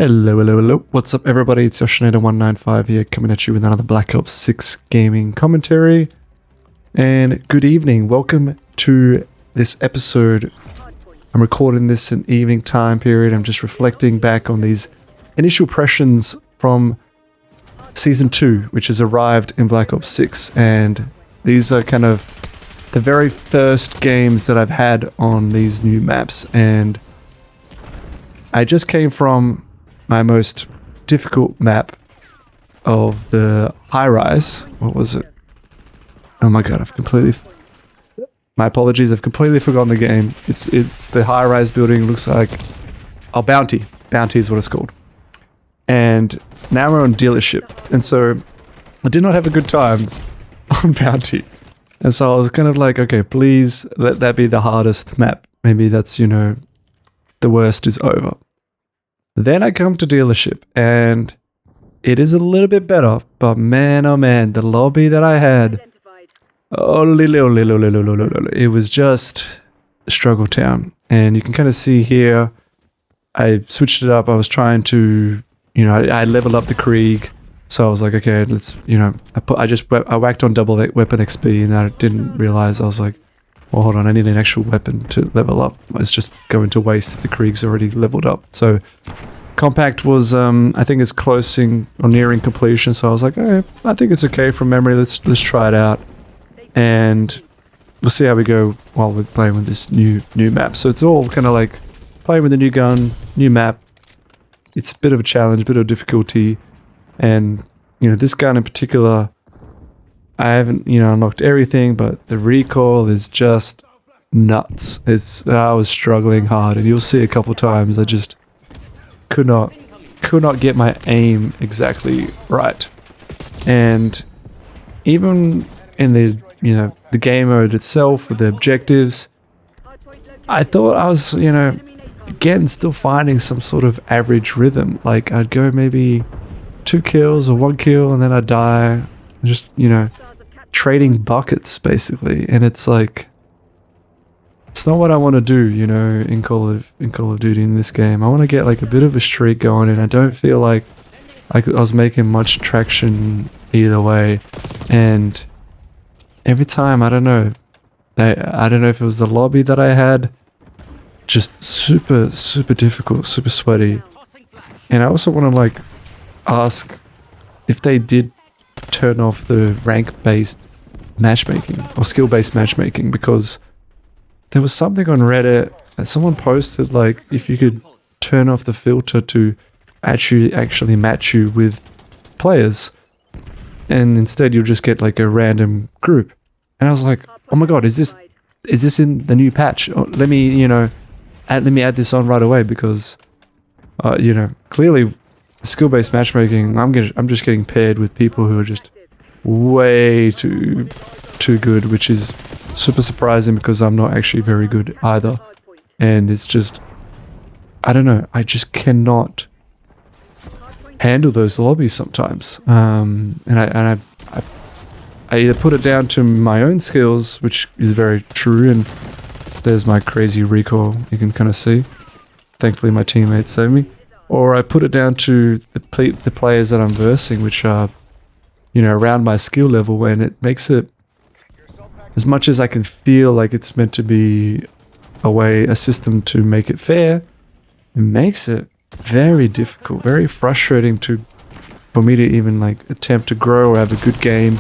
Hello. What's up, everybody? It's Yoshinator195 here, coming at you with another Black Ops 6 gaming commentary. And good evening. Welcome to this episode. I'm recording this in evening time period. I'm just reflecting back on these initial impressions from Season 2, which has arrived in Black Ops 6. And these are kind of the very first games that I've had on these new maps. And I just came from my most difficult map of the high-rise. What was it? Oh my god, my apologies, I've completely forgotten the game. It's the high-rise building, looks like... Oh, Bounty. Bounty is what it's called. And now we're on Dealership. And so, I did not have a good time on Bounty. And so I was kind of like, okay, please let that be the hardest map. Maybe that's, you know, the worst is over. Then I come to Dealership, and it is a little bit better, but man, oh man, the lobby that I had, it was just struggle town. And you can kind of see here, I switched it up. I was trying to, you know, I leveled up the Krieg, so I was like, okay, let's, you know, I whacked on double weapon XP, and I didn't realize, I was like, well, hold on, I need an actual weapon to level up. It's just going to waste if the Krieg's already leveled up. So, Compact was, I think it's closing or nearing completion, so I was like, hey, I think it's okay from memory, let's try it out. And we'll see how we go while we're playing with this new map. So it's all kind of like playing with a new gun, new map. It's a bit of a challenge, a bit of difficulty. And, you know, this gun in particular, I haven't, you know, unlocked everything, but the recoil is just nuts. I was struggling hard, and you'll see a couple times I just could not get my aim exactly right. And even in the, you know, the game mode itself with the objectives, I thought I was, you know, again, still finding some sort of average rhythm. Like, I'd go maybe 2 kills or 1 kill, and then I'd die. Just, you know, trading buckets basically. And it's like, it's not what I want to do, you know, in Call of Duty in this game. I want to get like a bit of a streak going, and I don't feel like I was making much traction either way. And every time, I don't know if it was the lobby that I had, just super difficult, super sweaty. And I also want to like ask if they did turn off the rank-based matchmaking or skill-based matchmaking, because there was something on Reddit that someone posted, like, if you could turn off the filter to actually match you with players, and instead you'll just get like a random group. And I was like, oh my god, is this in the new patch? Let me, you know, let me add this on right away, because you know, clearly skill-based matchmaking, I'm just getting paired with people who are just way too good, which is super surprising because I'm not actually very good either. And it's just, I don't know, I just cannot handle those lobbies sometimes. And I either put it down to my own skills, which is very true, and there's my crazy recoil, you can kind of see. Thankfully my teammates saved me. Or I put it down to the players that I'm versing, which are, you know, around my skill level, and it makes it, as much as I can feel like it's meant to be a system to make it fair, it makes it very difficult, very frustrating for me to even like attempt to grow or have a good game,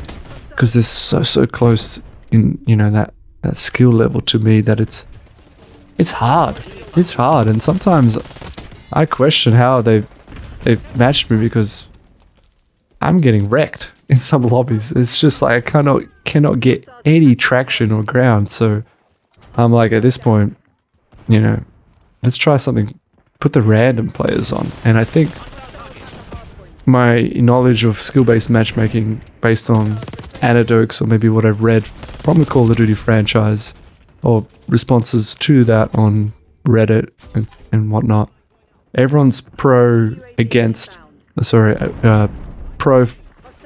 because they're so close in, you know, that skill level to me that it's hard. It's hard, and sometimes I question how they've matched me, because I'm getting wrecked in some lobbies. It's just like I cannot get any traction or ground. So I'm like, at this point, you know, let's try something. Put the random players on. And I think my knowledge of skill-based matchmaking, based on anecdotes or maybe what I've read from the Call of Duty franchise, or responses to that on Reddit and whatnot, everyone's pro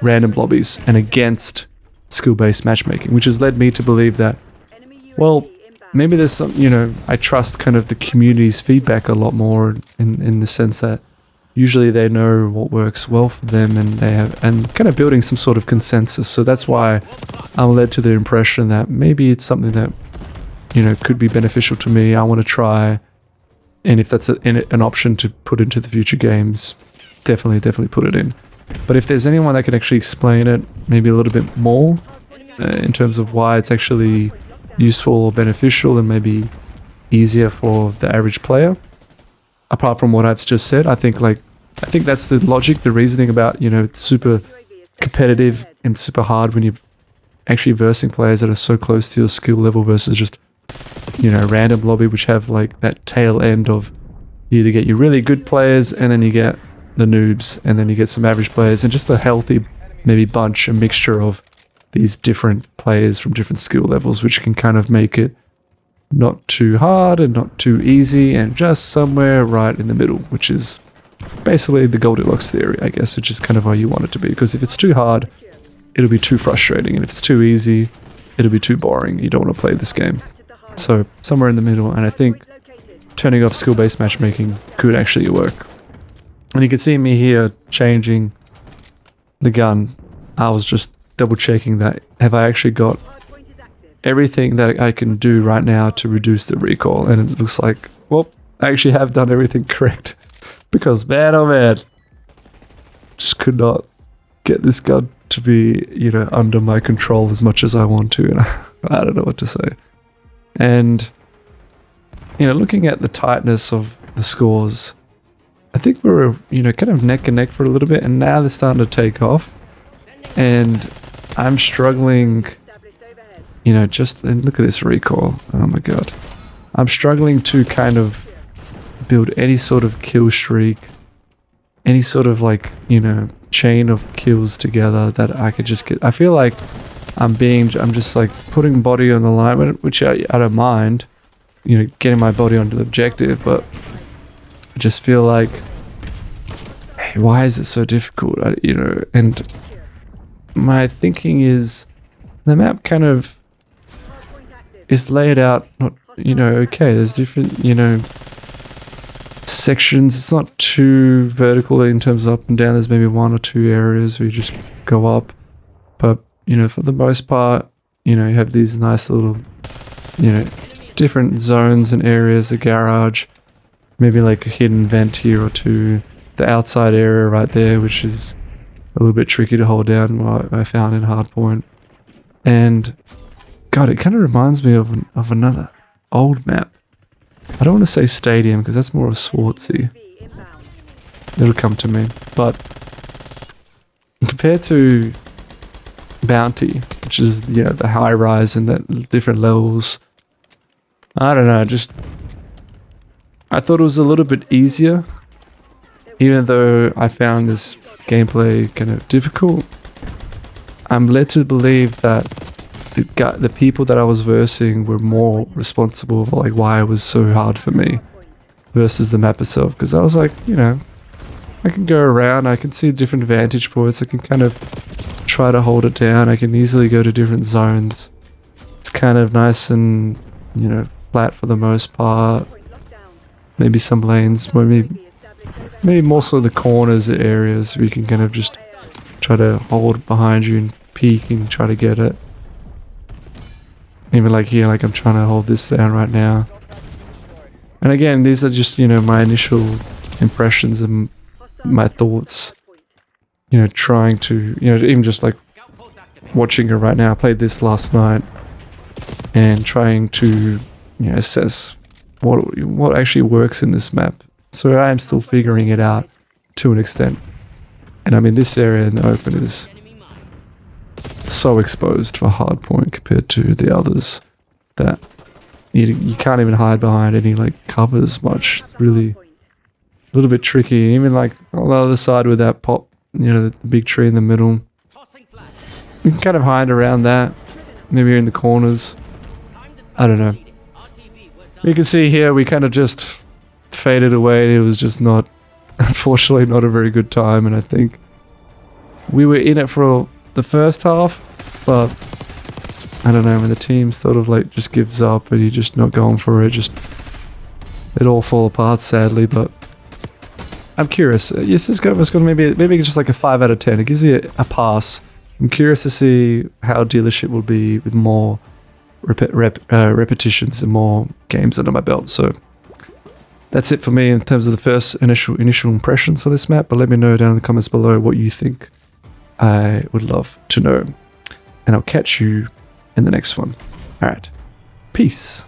random lobbies and against skill-based matchmaking, which has led me to believe that, well, maybe there's some, you know, I trust kind of the community's feedback a lot more in the sense that usually they know what works well for them, and they have, and kind of building some sort of consensus. So that's why I'm led to the impression that maybe it's something that, you know, could be beneficial to me. I want to try, and if that's an option to put into the future games, definitely put it in. But if there's anyone that can actually explain it maybe a little bit more in terms of why it's actually useful or beneficial and maybe easier for the average player, apart from what I've just said, I think that's the logic, the reasoning about, you know, it's super competitive and super hard when you're actually versing players that are so close to your skill level versus just, you know, random lobby, which have like that tail end of you either get your really good players and then you get the noobs and then you get some average players and just a healthy maybe bunch, a mixture of these different players from different skill levels, which can kind of make it not too hard and not too easy and just somewhere right in the middle, which is basically the Goldilocks theory, I guess, which is kind of how you want it to be. Because if it's too hard, it'll be too frustrating, and if it's too easy, it'll be too boring. You don't want to play this game. So somewhere in the middle, and I think turning off skill-based matchmaking could actually work. And you can see me here changing the gun. I was just double checking that. Have I actually got everything that I can do right now to reduce the recoil? And it looks like, well, I actually have done everything correct. Because man, oh man, just could not get this gun to be, you know, under my control as much as I want to. And I don't know what to say. And, you know, looking at the tightness of the scores, I think we were, you know, kind of neck and neck for a little bit, and now they're starting to take off. And I'm struggling, you know, and look at this recoil. Oh my god. I'm struggling to kind of build any sort of kill streak, any sort of like, you know, chain of kills together that I could just get. I feel like I'm just like putting body on the line, which I don't mind, you know, getting my body onto the objective, but I just feel like, hey, why is it so difficult? You know, and my thinking is the map kind of is laid out, not, you know, okay, there's different, you know, sections. It's not too vertical in terms of up and down. There's maybe one or two areas where you just go up, but, you know, for the most part, you know, you have these nice little, you know, different zones and areas, the garage, maybe like a hidden vent here or two, the outside area right there, which is a little bit tricky to hold down, what I found in Hardpoint. And god, it kind of reminds me of another old map. I don't want to say Stadium because that's more of Swartzy. It'll come to me. But compared to Bounty, which is, you know, the high rise and the different levels, I don't know, just I thought it was a little bit easier, even though I found this gameplay kind of difficult. I'm led to believe that the people that I was versing were more responsible for like why it was so hard for me versus the map itself, because I was like, you know, I can go around, I can see different vantage points, I can kind of try to hold it down, I can easily go to different zones. It's kind of nice and, you know, flat for the most part. Maybe some lanes, maybe more so the corners areas where you can kind of just try to hold behind you and peek and try to get it. Even like here, like I'm trying to hold this down right now. And again, these are just, you know, my initial impressions and my thoughts. You know, trying to, you know, even just like watching it right now. I played this last night and trying to, you know, assess what actually works in this map. So I am still figuring it out to an extent. And I mean, this area in the open is so exposed for Hardpoint compared to the others that you can't even hide behind any like covers much. It's really a little bit tricky. Even like on the other side with that pop, you know, the big tree in the middle, you can kind of hide around that. Maybe in the corners. I don't know. You can see here we kind of just faded away. It was just not, unfortunately, not a very good time. And I think we were in it for the first half, but I don't know, when the team sort of like just gives up and you're just not going for it, just it all fall apart sadly. But I'm curious. Yes, this was going to maybe just like a 5 out of 10. It gives you a pass. I'm curious to see how dealership will be with more repetitions and more games under my belt. So that's it for me in terms of the first initial impressions for this map. But let me know down in the comments below what you think. I would love to know. And I'll catch you in the next one. All right. Peace.